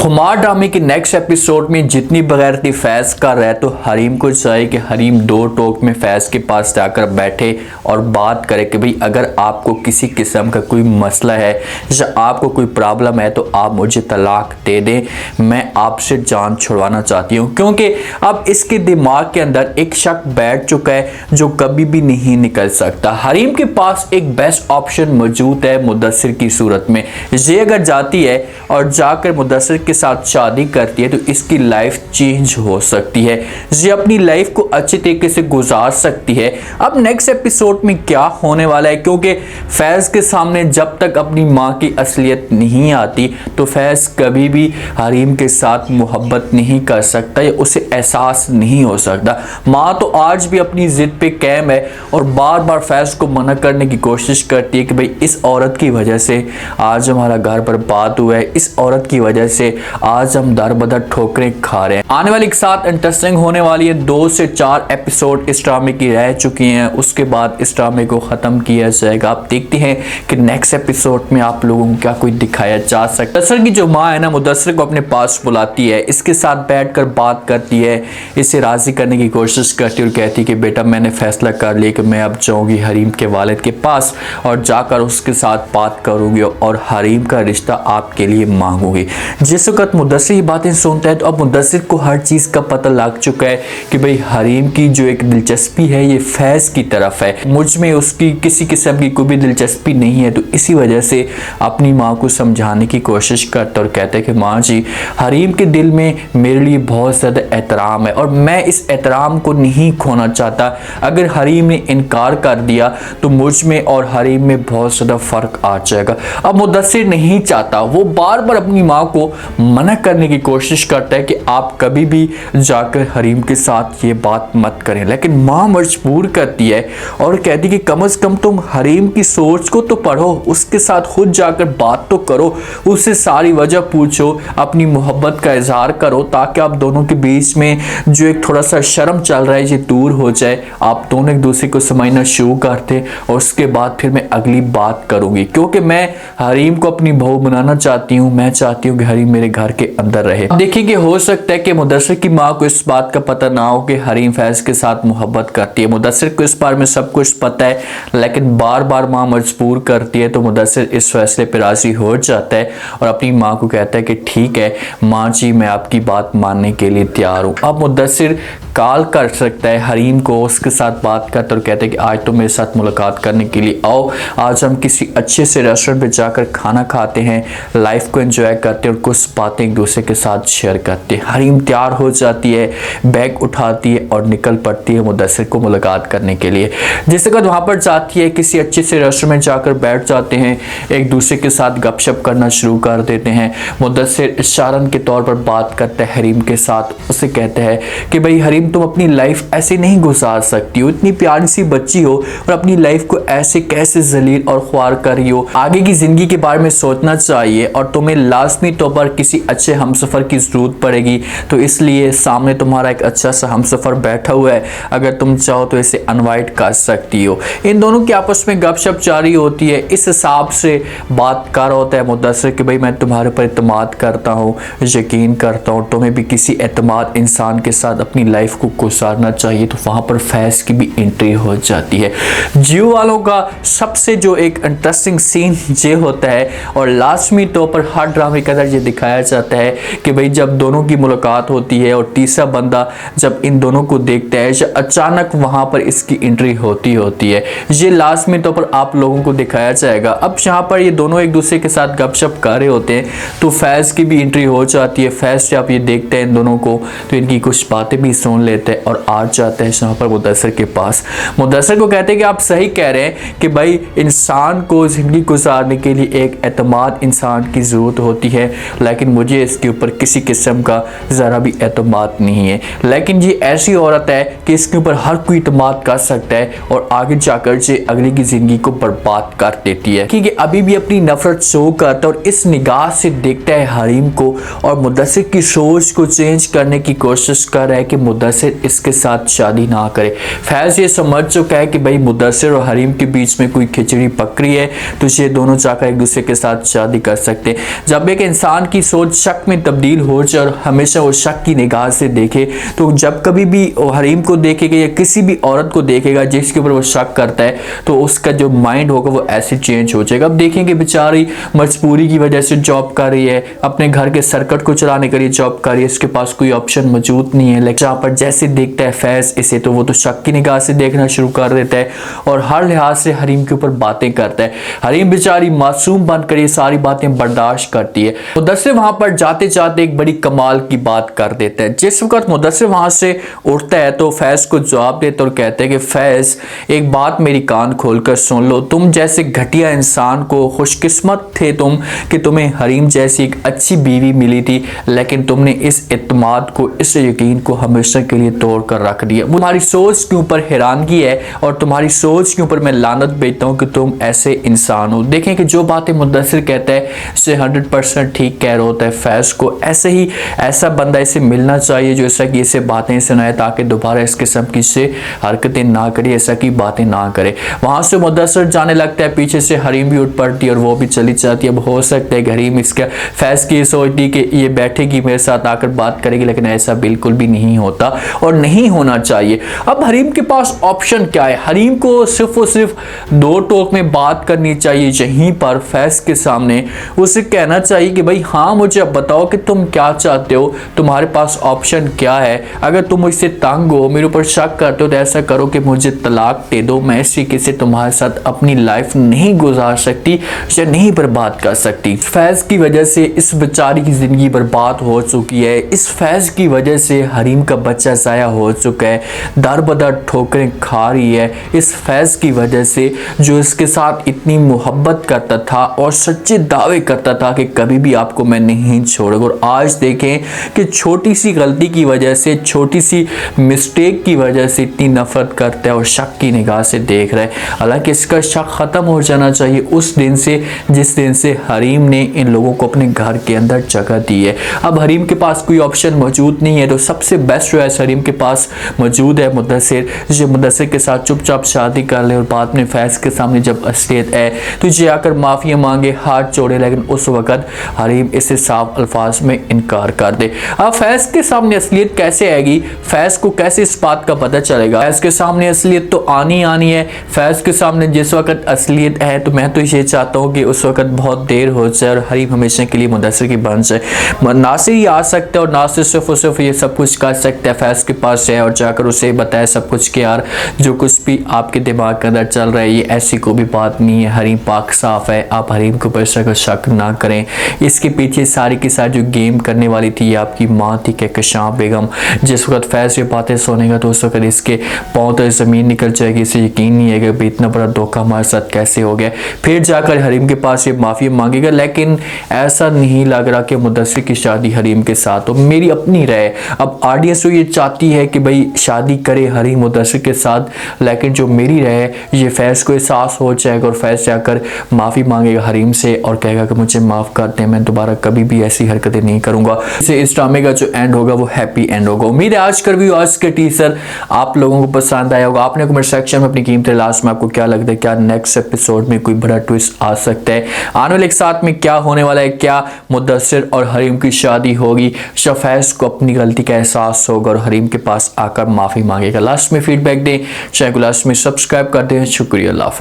खुमार ड्रामे के नेक्स्ट एपिसोड में जितनी बगैरती फैज कर रहा है तो हरीम को चाहिए कि हरीम दो टोक में फैज के पास जाकर बैठे और बात करे कि भाई अगर आपको किसी किस्म का कोई मसला है या आपको कोई प्रॉब्लम है तो आप मुझे तलाक दे दें, मैं आपसे जान छुड़वाना चाहती हूँ। क्योंकि अब इसके दिमाग के अंदर एक शक बैठ चुका है जो कभी भी नहीं निकल सकता। हरीम के पास एक बेस्ट ऑप्शन मौजूद है मुदस्सिर की सूरत में। ये अगर जाती है और जाकर मुदस्सिर के साथ शादी करती है तो इसकी लाइफ चेंज हो सकती है, ये अपनी लाइफ को अच्छे तरीके से गुजार सकती है। अब नेक्स्ट एपिसोड में क्या होने वाला है, क्योंकि फैज के सामने जब तक अपनी माँ की असलियत नहीं आती तो फैज कभी भी हरीम के साथ मोहब्बत नहीं कर सकता या उसे एहसास नहीं हो सकता। माँ तो आज भी अपनी जिद पे कायम है और बार बार फैज को मना करने की कोशिश करती है कि भाई इस औरत की वजह से आज हमारा घर बर्बाद हुआ है, इस औरत की वजह से आज हम दर बदर ठोकरें खा रहे हैं। आने वाली के साथ इंटरेस्टिंग होने वाली है। 2 से 4 एपिसोड इस ड्रामे की रह चुकी हैं, उसके बाद इस ड्रामे को खत्म किया जाएगा। आप देखते हैं कि नेक्स्ट एपिसोड में आप लोगों को क्या कोई दिखाया जा सकता है। मुदस्सिर की जो माँ है ना, मुदस्सिर को अपने पास बुलाती है, इसके साथ बैठकर बात करती है, इसे राजी करने की कोशिश करती है और कहती है कि बेटा मैंने फैसला कर लिया कि मैं अब जाऊंगी हरीम के वालिद के पास और जाकर उसके साथ बात करूंगी और हरीम का रिश्ता आपके लिए मांगूंगी। जिस वक्त मुदस्सिर ये बातें सुनता है तो अब मुदस्सिर को हर चीज़ का पता लग चुका है कि भाई हरीम की जो एक दिलचस्पी है ये फैज की तरफ है, मुझ में उसकी किसी किस्म की कोई भी दिलचस्पी नहीं है। तो इसी वजह से अपनी माँ को समझाने की कोशिश करता और कहता है कि माँ जी, हरीम के दिल में मेरे लिए बहुत ज़्यादा एहतराम है और मैं इस एहतराम को नहीं खोना चाहता। अगर हरीम ने इनकार कर दिया तो मुझ में और हरीम में बहुत ज़्यादा फ़र्क आ जाएगा। अब मुदस्सिर नहीं चाहता, वो बार बार अपनी माँ को मना करने की कोशिश करता है कि आप कभी भी जाकर हरीम के साथ ये बात मत करें, लेकिन माँ मजबूर करती है और कहती कि कम से कम तुम हरीम की सोच को तो पढ़ो, उसके साथ खुद जाकर बात तो करो, उससे सारी वजह पूछो, अपनी मोहब्बत का इजहार करो ताकि आप दोनों के बीच में जो एक थोड़ा सा शर्म चल रहा है ये दूर हो जाए, आप दोनों एक दूसरे को समझना शुरू करते और उसके बाद फिर मैं अगली बात करूंगी। क्योंकि मैं हरीम को अपनी बहू बनाना चाहती हूँ, मैं चाहती हूँ कि हरीम मेरे घर के अंदर रहे। देखिए कि हो सकता है कि मुदस्सिर की माँ को इस बात का पता ना हो कि हरीम फैज के साथ मोहब्बत करती है। मुदस्सिर को इस बारे में सब कुछ पता है, लेकिन बार बार माँ मजबूर करती है तो मुदस्सिर इस फैसले पर राजी हो जाता है और अपनी माँ को कहता है कि ठीक है माँ जी, मैं आपकी बात मानने के लिए तैयार हूँ। अब मुदस्सिर कॉल कर सकता है हरीम को, उसके साथ बात करता और कहते हैं कि आज तो मेरे साथ मुलाकात करने के लिए आओ, आज हम किसी अच्छे से रेस्टोरेंट पे जाकर खाना खाते हैं, लाइफ को एंजॉय करते हैं और कुछ बातें एक दूसरे के साथ शेयर करते हैं। हरीम तैयार हो जाती है, बैग उठाती है और निकल पड़ती है मुदस्सिर को मुलाकात करने के लिए। जिसके बाद वहाँ पर जाती है, किसी अच्छे से रेस्टोरेंट में जाकर बैठ जाते हैं, एक दूसरे के साथ गपशप करना शुरू कर देते हैं। मुदस्सिर इशारन के तौर पर बात करता है हरीम के साथ, उसे कहता है कि भाई हरीम तुम अपनी लाइफ ऐसे नहीं गुजार सकती हो, इतनी प्यारी सी बच्ची हो और अपनी लाइफ को ऐसे कैसे जलील और ख्वार कर रही हो, आगे की जिंदगी के बारे में सोचना चाहिए और तुम्हें लाजमी तौर पर किसी अच्छे हमसफर की जरूरत पड़ेगी। तो इसलिए सामने तुम्हारा एक अच्छा सा हमसफर बैठा हुआ है, अगर तुम चाहो तो इसे इनवाइट कर सकती हो। इन दोनों की आपस में गपशप जारी होती है। इस हिसाब से बात कर होता है मुदस्सिर कि भाई मैं तुम्हारे पर इत्मीनान करता हूँ, यकीन करता हूँ, तुम्हें भी किसी एतमाद इंसान के साथ अपनी लाइफ को गुजारना चाहिए। तो वहां पर फैज की भी एंट्री हो जाती है। जियो वालों का सबसे जो एक इंटरेस्टिंग सीन ये होता है और लाजमी तौर पर हर ड्रामे के अंदर ये दिखाया जाता है कि भाई जब दोनों की मुलाकात होती है और तीसरा बंदा जब इन दोनों को देखता है, अचानक वहां पर इसकी एंट्री होती है। ये लाजमी तौर पर आप लोगों को दिखाया जाएगा। अब यहाँ पर ये दोनों एक दूसरे के साथ गपशप कर रहे होते हैं तो फैज की भी एंट्री हो जाती है। फैज जब ये देखते हैं इन दोनों को तो इनकी कुछ बातें भी सुन लेते हैं और आ जाते हैं यहाँ पर मुदस्सिर के पास। मुदस्सिर को कहते हैं कि आप सही कह रहे हैं कि भाई इंसान को जिंदगी गुजारने के लिए एक एतमाद इंसान की ज़रूरत होती है, लेकिन मुझे इसके ऊपर किसी किस्म का ज़रा भी एतमाद नहीं है। लेकिन ये ऐसी औरत है कि इसके ऊपर हर कोई एतमाद कर सकता है और आगे जाकर ये अगले की ज़िंदगी को बर्बाद कर देती है। क्योंकि अभी भी अपनी नफरत शो करता है और इस निगाह से देखता है हरीम को और मुद्दसिर की सोच को चेंज करने की कोशिश कर रहा है कि मुद्दसिर इसके साथ शादी ना करे। फैज़ ये समझ चुका है कि भाई मुद्दसिर और हरीम के बीच में कोई खिचड़ी पक रही है, तो ये दोनों जाकर एक दूसरे के साथ शादी कर सकते हैं। जब एक इंसान की सोच शक में तब्दील हो जाए और हमेशा वो शक की निगाह से देखे, तो जब कभी भी हरीम को देखेगा या किसी भी औरत को देखेगा जिसके ऊपर वो शक करता है, तो उसका जो माइंड होगा वो ऐसे चेंज हो जाएगा। अब देखेंगे बेचारी मजबूरी की वजह से जॉब कर रही है, अपने घर के सर्किट को चलाने के लिए जॉब कर रही है, इसके पास कोई ऑप्शन मौजूद नहीं है। लेकिन जहाँ पर जैसे देखता है फैज़ इसे, तो वो तो शक की निगाह से देखना शुरू कर देता है और हर लिहाज से हरीम के ऊपर बातें करता है। हरीम बेचारी मासूम बनकर ये सारी बातें बर्दाश्त करती है। मुद्दसिर वहां पर जाते जाते एक बड़ी कमाल की बात कर देता है। जिस वक्त मुद्दसिर वहां से उठता है तो फैज़ को जवाब देता और कहते हैं कि फैज़, एक बात मेरी कान खोलकर सुन लो, तुम जैसे घटिया इंसान को खुशकिस्मत थे तुम कि तुम्हें हरीम जैसी एक अच्छी बीवी मिली थी, लेकिन तुमने इस इत्मीनान को, इस यकीन को हमेशा के लिए तोड़ कर रख दिया। तुम्हारी सोच के ऊपर हैरानगी है और तुम्हारी सोच के ऊपर मैं लानत भेजता हूँ कि तुम ऐसे इंसान हो। देखें कि जो बातें मुद्दसिर कहता है से 100% ठीक कह रहा होता है। फैज़ को ऐसे ही ऐसा बंदा इसे मिलना चाहिए जो ऐसा कि इसे बातें सुनाए, ताकि दोबारा इस किस्म की से हरकतें ना करे, ऐसा की बातें ना करे। वहां से मुद्दसिर जाने लगता है, पीछे से हरीम भी उठ पड़ती है और वो भी चली जाती है। अब हो सकता है कि हरीम इसका फैज़ की सोचती कि ये बैठेगी मेरे साथ आकर बात करेगी, लेकिन ऐसा बिल्कुल भी नहीं होता और नहीं होना चाहिए। अब हरीम के पास ऑप्शन क्या है? हरीम को सिर्फ और सिर्फ दो टोक में बात करनी चाहिए। यहीं पर फैज़ के सामने उसे कहना चाहिए कि भाई हाँ, मुझे अब बताओ कि तुम क्या चाहते हो, तुम्हारे पास ऑप्शन क्या है। अगर तुम मुझसे तंग हो, मेरे ऊपर शक करते हो, तो ऐसा करो कि मुझे तलाक दे दो। मैं इस तरीके से तुम्हारे साथ अपनी लाइफ नहीं गुजार सकती या नहीं बर्बाद कर सकती। फैज़ की वजह से इस बेचारी की जिंदगी बर्बाद हो चुकी है। इस फैज़ की वजह से हरीम का बच्चा ज़ाया हो चुका है, दर बदर ठोकरें खा रही है। इस फैज़ की वजह से जो इसके साथ इतनी मोहब्बत करता था और सच्चे दावे करता था कि कभी भी आपको मैं नहीं छोड़ूंगा, और आज देखें कि छोटी सी गलती की वजह से, छोटी सी मिस्टेक की वजह से इतनी नफरत करता है और शक की निगाह से देख रहा है। हालांकि इसका शक ख़त्म हो जाना चाहिए उस दिन से जिस दिन से हरीम ने इन लोगों को अपने घर के अंदर जगह दी है। अब हरीम के पास कोई ऑप्शन मौजूद नहीं है, तो सबसे बेस्ट चॉइस हरीम के पास मौजूद है मुद्दसिर। जो मुद्दसिर के साथ चुपचाप शादी कर ले और बाद में फैज़ के सामने जब असलियत है तुझे आकर माफ़ी मांगे, हाथ जोड़े, लेकिन उस वक़्त हरीम इसे साफ अल्फाज में इनकार कर दे। अब फैज़ के सामने असलियत कैसे आएगी? फैज़ को कैसे इस बात का पता चलेगा? फैज़ के सामने असलियत तो आनी है। फैज़ के सामने जिस वक्त असलियत है, तो मैं तो ये चाहता हूँ कि उस वक्त बहुत देर हो जाए और हरीम हमेशा के लिए मुद्दसिर की बन जाए। नासिर ही आ सकता है और नासिर सिर्फ और सिर्फ ये सब कुछ कर सकता है, फैज़ के पास है और जाकर उसे बताए सब कुछ कि यार जो कुछ भी आपके दिमाग के अंदर चल रहा है ये ऐसी कोई भी बात नहीं है, हरीम पाक साफ है, आप हरीम को पैसा का शक ना करें। इसके पीछे सारी की सारी जो गेम करने वाली थी ये आपकी माँ थी कहकशां बेगम। जिस वक्त फैज़ ये बातें सुनेगा तो उस वक्त इसके पाँव तो ज़मीन निकल जाएगी, इसे यकीन नहीं है कि इतना बड़ा धोखा हमारे साथ कैसे हो गया। फिर जाकर हरीम के पास ये माफ़ी मांगेगा, लेकिन ऐसा नहीं लग रहा कि मुद्दसिर की शादी हरीम के साथ हो। मेरी अपनी राय, अब ऑडियंस तो ये चाहती है कि भाई शादी करे हरीम मुद्दसिर के साथ, लेकिन जो मेरी राय है ये फैज़ को एहसास हो जाएगा और फैज़ जाकर माफ़ी मांगेगा हरीम से और कहेगा कि मुझे माफ़ कर दें, मैं दोबारा कभी भी ऐसी हरकतें नहीं करूँगा। इस ड्रामे का जो एंड होगा वो हैप्पी एंड होगा। उम्मीद है आज का रिव्यू, आज के टीजर आप लोगों को पसंद आया होगा। आपने कमेंट सेक्शन में अपनी कीमती लास्ट में आपको क्या लगता है, क्या नेक्स्ट एपिसोड में कोई बड़ा ट्विस्ट आ सकता है, आने वाले एक साथ में क्या होने वाला है, क्या मुद्दसिर और हरीम की शादी होगी, फैज़ को अपनी गलती का एहसास होगा और हरीम के पास आकर माफ़ी मांगेगा। लास्ट में फीडबैक दें, चैनल को लास्ट में सब्सक्राइब कर दें। शुक्रिया, अल्लाह हाफ़िज़।